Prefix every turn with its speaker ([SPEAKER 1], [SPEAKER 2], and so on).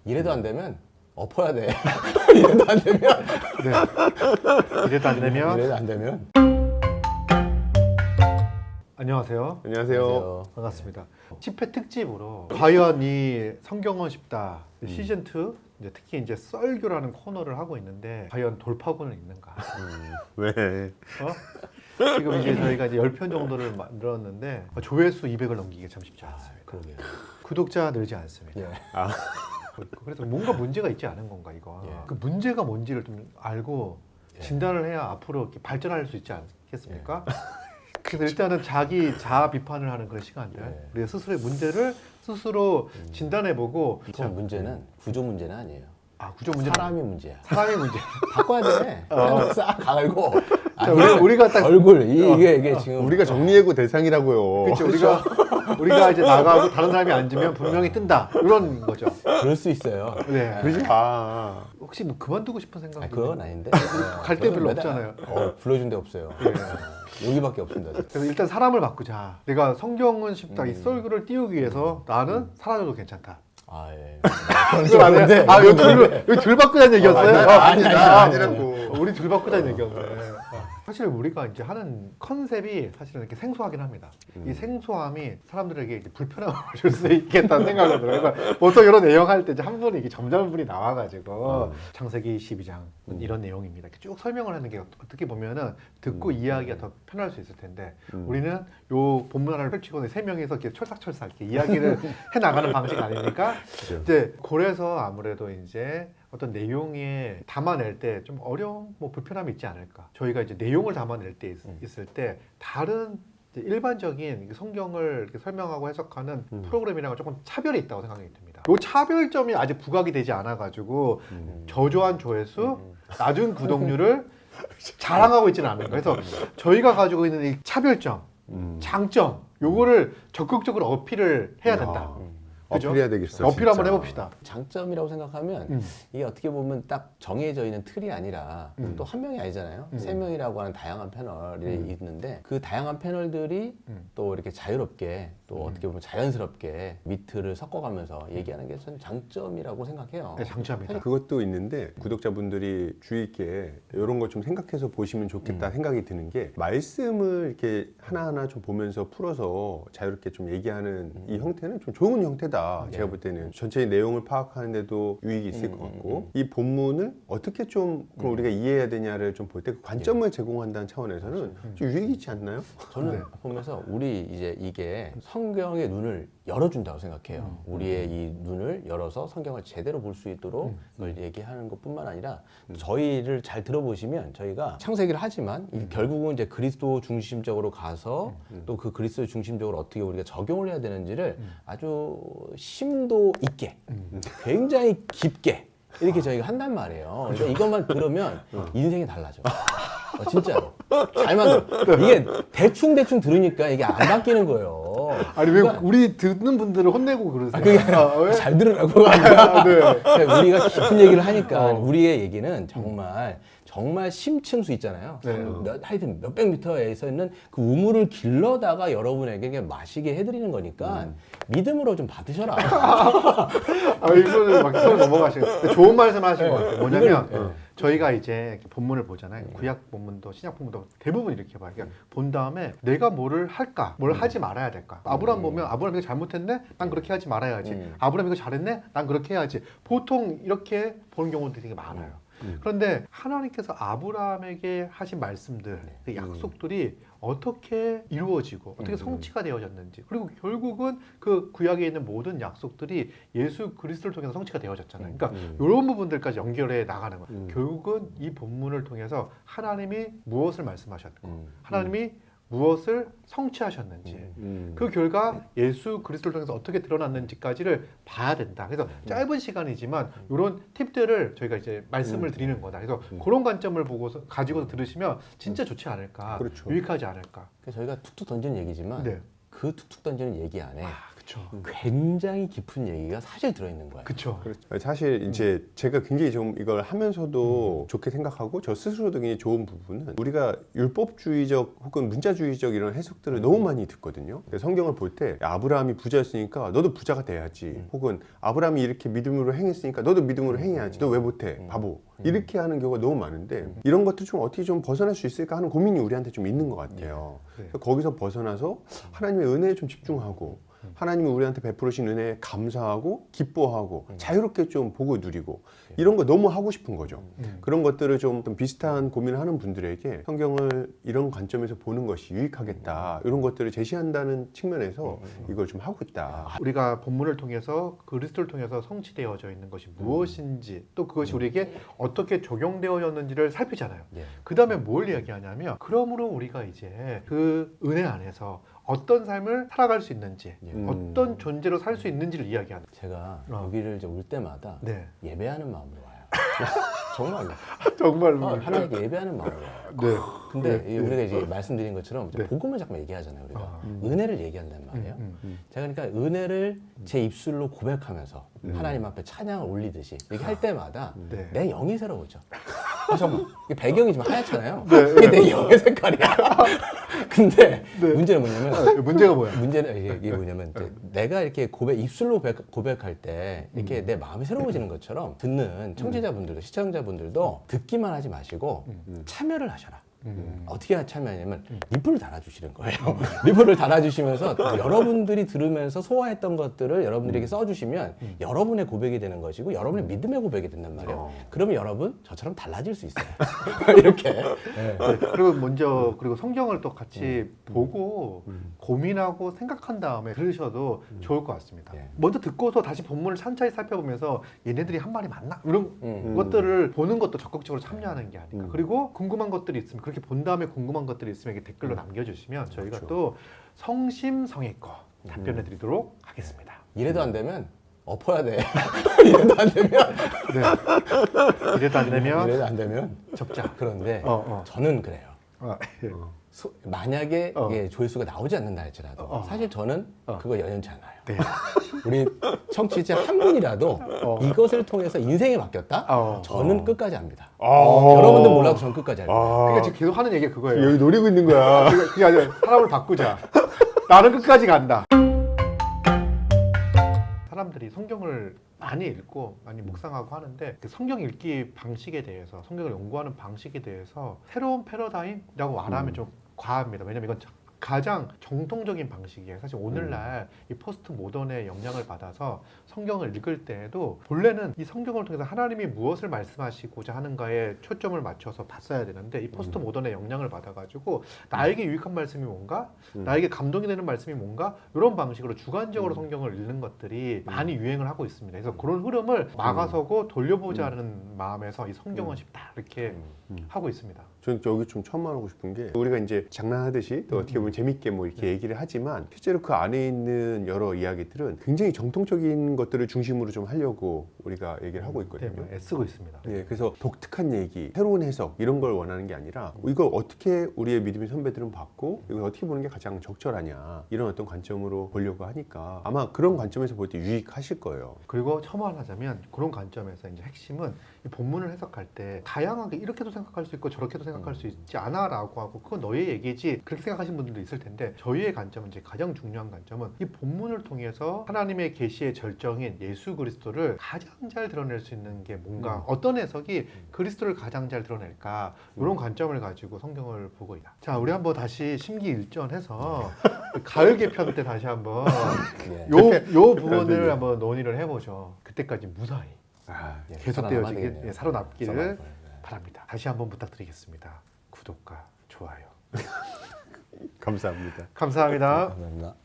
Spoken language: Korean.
[SPEAKER 1] 이래도 안 되면 엎어야 돼. 이래도 안 되면.
[SPEAKER 2] 네. 이래도 안 되면.
[SPEAKER 1] 이래도 안 되면.
[SPEAKER 2] 안녕하세요.
[SPEAKER 3] 안녕하세요.
[SPEAKER 2] 반갑습니다. 10회 특집으로 과연 이 성경은 쉽다 시즌 2 이제 특히 이제 썰교라는 코너를 하고 있는데 과연 돌파구는 있는가?
[SPEAKER 3] 왜?
[SPEAKER 2] 지금 이제 저희가 이제 10편 정도를 만들었는데 조회수 200을 넘기기 참 쉽지 않습니다.
[SPEAKER 1] 그러게요.
[SPEAKER 2] 구독자 늘지 않습니다.
[SPEAKER 1] 예.
[SPEAKER 2] 그래서 뭔가 문제가 있지 않은 건가 이거.
[SPEAKER 1] 예.
[SPEAKER 2] 그 문제가 뭔지를 좀 알고
[SPEAKER 1] 예.
[SPEAKER 2] 진단을 해야 앞으로 이렇게 발전할 수 있지 않겠습니까? 그래서 일단은 자기 자아 비판을 하는 그런 시간들,
[SPEAKER 1] 예.
[SPEAKER 2] 우리 스스로의 문제를 스스로 진단해보고.
[SPEAKER 1] 그건 문제는 구조 문제는 아니에요.
[SPEAKER 2] 아, 구조 문제.
[SPEAKER 1] 사람이 문제야.
[SPEAKER 2] 사람의 문제.
[SPEAKER 1] 바꿔야 돼. 싹 갈고.
[SPEAKER 2] 자, 우리가 딱
[SPEAKER 1] 얼굴 이게 지금
[SPEAKER 3] 우리가 정리해고 대상이라고요.
[SPEAKER 2] 그렇죠. 우리가 이제 나가고 다른 사람이 앉으면 분명히 뜬다 이런 거죠.
[SPEAKER 1] 그럴 수 있어요.
[SPEAKER 2] 네.
[SPEAKER 3] 그러지 마.
[SPEAKER 2] 혹시 뭐 그만두고 싶은 생각?
[SPEAKER 1] 그건 아닌데.
[SPEAKER 2] 갈데 별로 없잖아요.
[SPEAKER 1] 불러준 데 없어요. 여기밖에 없습니다.
[SPEAKER 2] 그래서 일단 사람을 바꾸자. 내가 성경은 쉽다 이 썰교를 띄우기 위해서 나는 사라져도 괜찮다.
[SPEAKER 1] 아 예.
[SPEAKER 2] 이거 안 해? 아, 여기 둘 바꾸자는 얘기였어요?
[SPEAKER 3] 아니라고.
[SPEAKER 2] 우리 둘 바꾸자는 얘기였네. 사실 우리가 이제 하는 컨셉이 사실은 이렇게 생소하긴 합니다. 이 생소함이 사람들에게 이제 불편함을 줄 수 있겠다는 생각이 들어요. 그래서 보통 이런 내용 할 때 이제 한 분이 이렇게 점잖은 분이 나와가지고 창세기 12장 이런 내용입니다. 이렇게 쭉 설명을 하는 게 어떻게 보면은 듣고 이해하기가 더 편할 수 있을 텐데 우리는 요 본문 하나를 펼치고 세 명이서 이렇게 철삭철삭 이렇게 이야기를 해 나가는 방식 아닙니까? 이제 그래서 아무래도 이제 어떤 내용에 담아낼 때 좀 어려움, 뭐 불편함이 있지 않을까. 저희가 이제 내용을 담아낼 때 있을 때 다른 이제 일반적인 성경을 이렇게 설명하고 해석하는 프로그램이랑은 조금 차별이 있다고 생각이 듭니다. 이 차별점이 아직 부각이 되지 않아가지고 저조한 조회수, 낮은 구독률을 자랑하고 있지는 않은 거예요. 그래서 저희가 가지고 있는 이 차별점, 장점, 요거를 적극적으로 어필을 해야 된다. 그죠?
[SPEAKER 3] 어필해야 되겠어.
[SPEAKER 2] 어필 한번
[SPEAKER 3] 진짜.
[SPEAKER 2] 해봅시다.
[SPEAKER 1] 장점이라고 생각하면 이게 어떻게 보면 딱 정해져 있는 틀이 아니라 또 한 명이 아니잖아요. 세 명이라고 하는 다양한 패널이 있는데 그 다양한 패널들이 또 이렇게 자유롭게 또 어떻게 보면 자연스럽게 미트를 섞어가면서 얘기하는 게 저는 장점이라고 생각해요.
[SPEAKER 2] 네, 장점이다.
[SPEAKER 3] 그것도 있는데 구독자분들이 주의 있게 이런 거 좀 생각해서 보시면 좋겠다 생각이 드는 게 말씀을 이렇게 하나하나 좀 보면서 풀어서 자유롭게 좀 얘기하는 이 형태는 좀 좋은 형태다. 제가 볼 때는 전체의 내용을 파악하는데도 유익이 있을 것 같고 이 본문을 어떻게 좀 그럼 우리가 이해해야 되냐를 좀 볼 때 그 관점을 제공한다는 차원에서는 좀 유익이 있지 않나요?
[SPEAKER 1] 저는 보면서 우리 이제 이게 성경의 눈을 열어준다고 생각해요. 우리의 이 눈을 열어서 성경을 제대로 볼 수 있도록 그걸 얘기하는 것뿐만 아니라 저희를 잘 들어보시면 저희가 창세기를 하지만 결국은 이제 그리스도 중심적으로 가서 또 그 그리스도 중심적으로 어떻게 우리가 적용을 해야 되는지를 아주 심도 있게 굉장히 깊게 이렇게 저희가 한단 말이에요. 그러니까 이것만 들으면 인생이 달라져. 진짜로. 잘 만들어. 이게 대충 들으니까 이게 안 바뀌는 거예요.
[SPEAKER 2] 아니 왜 우리 듣는 분들을 혼내고 그러세요?
[SPEAKER 1] 그게 아니라
[SPEAKER 2] 왜?
[SPEAKER 1] 잘 들으라고.
[SPEAKER 2] 네.
[SPEAKER 1] 그러니까 우리가 깊은 얘기를 하니까 우리의 얘기는 정말 심층수 있잖아요.
[SPEAKER 2] 네.
[SPEAKER 1] 하여튼 몇백 미터에 서 있는 그 우물을 길러다가 여러분에게 그냥 마시게 해드리는 거니까 믿음으로 좀 받으셔라.
[SPEAKER 2] 이거는 막 손을 넘어가시는. 좋은 말씀 하신 것 같아요. 뭐냐면 저희가 이제 본문을 보잖아요. 구약 본문도 신약 본문도 대부분 이렇게 봐요. 그러니까 본 다음에 내가 뭐를 할까, 뭘 하지 말아야 될까. 아브라함 보면 아브라함 이거 잘못했네, 난 그렇게 하지 말아야지. 아브라함 이거 잘했네, 난 그렇게 해야지. 보통 이렇게 보는 경우도 되게 많아요. 그런데 하나님께서 아브라함에게 하신 말씀들, 그 약속들이 어떻게 이루어지고 어떻게 성취가 되어졌는지, 그리고 결국은 그 구약에 있는 모든 약속들이 예수 그리스도를 통해서 성취가 되어졌잖아요. 그러니까 이런 부분들까지 연결해 나가는 거예요. 결국은 이 본문을 통해서 하나님이 무엇을 말씀하셨고 하나님이 무엇을 성취하셨는지 그 결과 예수 그리스도를 통해서 어떻게 드러났는지까지를 봐야 된다. 그래서 짧은 시간이지만 이런 팁들을 저희가 이제 말씀을 드리는 거다. 그래서 그런 관점을 보고서 가지고 들으시면 진짜 좋지 않을까,
[SPEAKER 3] 그렇죠.
[SPEAKER 2] 유익하지 않을까.
[SPEAKER 1] 그래서 저희가 툭툭 던지는 얘기지만
[SPEAKER 2] 네.
[SPEAKER 1] 그 툭툭 던지는 얘기 안에
[SPEAKER 2] 그쵸.
[SPEAKER 1] 굉장히 깊은 얘기가 사실 들어있는 거예요.
[SPEAKER 2] 그쵸.
[SPEAKER 3] 그렇죠. 사실 이제 제가 굉장히 좀 이걸 하면서도 좋게 생각하고 저 스스로도 굉장히 좋은 부분은 우리가 율법주의적 혹은 문자주의적 이런 해석들을 너무 많이 듣거든요. 성경을 볼 때 아브라함이 부자였으니까 너도 부자가 돼야지, 혹은 아브라함이 이렇게 믿음으로 행했으니까 너도 믿음으로 행해야지, 너 왜 못해 바보, 이렇게 하는 경우가 너무 많은데 이런 것들 좀 어떻게 좀 벗어날 수 있을까 하는 고민이 우리한테 좀 있는 것 같아요.
[SPEAKER 2] 네.
[SPEAKER 3] 그래서 거기서 벗어나서 하나님의 은혜에 좀 집중하고 하나님이 우리한테 베풀으신 은혜에 감사하고 기뻐하고 자유롭게 좀 보고 누리고 이런 거 너무 하고 싶은 거죠. 그런 것들을 좀 비슷한 고민을 하는 분들에게 성경을 이런 관점에서 보는 것이 유익하겠다, 이런 것들을 제시한다는 측면에서 이걸 좀 하고 있다.
[SPEAKER 2] 우리가 본문을 통해서 그리스도를 통해서 성취되어져 있는 것이 무엇인지, 또 그것이 우리에게 어떻게 적용되어졌는지를 살피잖아요.
[SPEAKER 1] 예.
[SPEAKER 2] 그 다음에 뭘 이야기하냐면, 그러므로 우리가 이제 그 은혜 안에서 어떤 삶을 살아갈 수 있는지, 어떤 존재로 살 수 있는지를 이야기하는.
[SPEAKER 1] 제가 여기를 이제 올 때마다
[SPEAKER 2] 네.
[SPEAKER 1] 예배하는 마음으로 와요. 정말로.
[SPEAKER 2] 정말로.
[SPEAKER 1] 하나님께 예배하는 마음으로 와요.
[SPEAKER 2] 네.
[SPEAKER 1] 근데
[SPEAKER 2] 네.
[SPEAKER 1] 우리가 이제 말씀드린 것처럼 이제
[SPEAKER 2] 네.
[SPEAKER 1] 복음을 자꾸 얘기하잖아요. 우리가
[SPEAKER 2] 아.
[SPEAKER 1] 은혜를 얘기한단 말이에요. 제가 그러니까 은혜를 제 입술로 고백하면서 하나님 앞에 찬양을 올리듯이 이렇게 할 때마다
[SPEAKER 2] 네.
[SPEAKER 1] 내 영이 새로워져. 정말 이게 배경이 좀 하얗잖아요.
[SPEAKER 2] 네.
[SPEAKER 1] 이게 내 영의 색깔이야. 근데
[SPEAKER 2] 네.
[SPEAKER 1] 문제는 뭐냐면
[SPEAKER 2] 문제가 뭐야?
[SPEAKER 1] 문제는 이게 뭐냐면 이제 내가 이렇게 입술로 고백할 때 이렇게 내 마음이 새로워지는 것처럼 듣는 청취자분들도 시청자분들도 듣기만 하지 마시고 참여를 하셔라. 어떻게 참여하냐면 리플을 달아주시는 거예요. 리플을 달아주시면서 여러분들이 들으면서 소화했던 것들을 여러분들에게 써주시면 여러분의 고백이 되는 것이고 여러분의 믿음의 고백이 된단 말이에요. 그러면 여러분 저처럼 달라질 수 있어요. 이렇게. 네.
[SPEAKER 2] 그리고 성경을 또 같이 보고 고민하고 생각한 다음에 들으셔도 좋을 것 같습니다.
[SPEAKER 1] 예.
[SPEAKER 2] 먼저 듣고서 다시 본문을 찬찬히 살펴보면서 얘네들이 한 말이 맞나? 이런 것들을 보는 것도 적극적으로 참여하는 게 아닐까. 그리고 궁금한 것들이 있으면, 그렇게 본 다음에 궁금한 것들이 있으면 이렇게 댓글로 남겨주시면 저희가
[SPEAKER 3] 그렇죠.
[SPEAKER 2] 또 성심성의껏 답변해 드리도록 하겠습니다.
[SPEAKER 1] 이래도 안 되면 엎어야 돼. 이래도 안 되면
[SPEAKER 2] 네. 이래도 안 되면
[SPEAKER 1] 이래도 안 되면
[SPEAKER 2] 접자.
[SPEAKER 1] 그런데
[SPEAKER 2] 어.
[SPEAKER 1] 저는 그래요.
[SPEAKER 2] 예.
[SPEAKER 1] 만약에 조회수가 나오지 않는다 할지라도 사실 저는 그거 연연치 않아요.
[SPEAKER 2] 네.
[SPEAKER 1] 우리 청취자 한 분이라도 이것을 통해서 인생이 바뀌었다? 저는 끝까지 합니다. 여러분들 몰라도 저는 끝까지 할 거예요.
[SPEAKER 2] 그러니까 지금 계속 하는 얘기가 그거예요.
[SPEAKER 3] 여기 노리고 있는 거야.
[SPEAKER 2] 그게 아니라 사람을 바꾸자. 나는 끝까지 간다. 사람들이 성경을 많이 읽고 많이 묵상하고 하는데 그 성경 읽기 방식에 대해서, 성경을 연구하는 방식에 대해서 새로운 패러다임이라고 말하면 좀 과합니다. 왜냐면 이건 가장 정통적인 방식이에요. 사실 오늘날 이 포스트 모던의 영향을 받아서 성경을 읽을 때에도 본래는 이 성경을 통해서 하나님이 무엇을 말씀하시고자 하는가에 초점을 맞춰서 봤어야 되는데, 이 포스트 모던의 영향을 받아가지고 나에게 유익한 말씀이 뭔가, 나에게 감동이 되는 말씀이 뭔가, 이런 방식으로 주관적으로 성경을 읽는 것들이 많이 유행을 하고 있습니다. 그래서 그런 흐름을 막아서고 돌려보자 하는 마음에서 이 성경은 쉽다 이렇게 하고 있습니다.
[SPEAKER 3] 저는 여기 좀 처음 말하고 싶은 게, 우리가 이제 장난하듯이 또 어떻게 보면 재밌게 뭐 이렇게 얘기를 하지만 실제로 그 안에 있는 여러 이야기들은 굉장히 정통적인 것들을 중심으로 좀 하려고 우리가 얘기를 하고 있거든요.
[SPEAKER 2] 네, 애쓰고 있습니다.
[SPEAKER 3] 예, 그래서 독특한 얘기, 새로운 해석 이런 걸 원하는 게 아니라 이걸 어떻게 우리의 믿음의 선배들은 봤고 이걸 어떻게 보는 게 가장 적절하냐, 이런 어떤 관점으로 보려고 하니까 아마 그런 관점에서 볼 때 유익하실 거예요.
[SPEAKER 2] 그리고 첨언하자면 그런 관점에서 이제 핵심은 이 본문을 해석할 때 다양하게 이렇게도 생각할 수 있고 저렇게도 생각할 수 있지 않아라고 하고, 그건 너의 얘기지 그렇게 생각하시는 분들도 있을 텐데, 저희의 관점은 이제 가장 중요한 관점은 이 본문을 통해서 하나님의 계시의 절정인 예수 그리스도를 가장 잘 드러낼 수 있는 게 뭔가, 어떤 해석이 그리스도를 가장 잘 드러낼까, 이런 관점을 가지고 성경을 보고 있다. 자, 우리 한번 다시 심기일전해서 가을 개편 때 다시 한번 요 부분을 한번 논의를 해보죠. 그때까지 무사히
[SPEAKER 1] 예,
[SPEAKER 2] 계속되어지길, 살아남기를
[SPEAKER 1] 살아남아야
[SPEAKER 2] 바랍니다. 다시 한번 부탁드리겠습니다. 구독과 좋아요.
[SPEAKER 3] 감사합니다.
[SPEAKER 2] 감사합니다.
[SPEAKER 1] 감사합니다.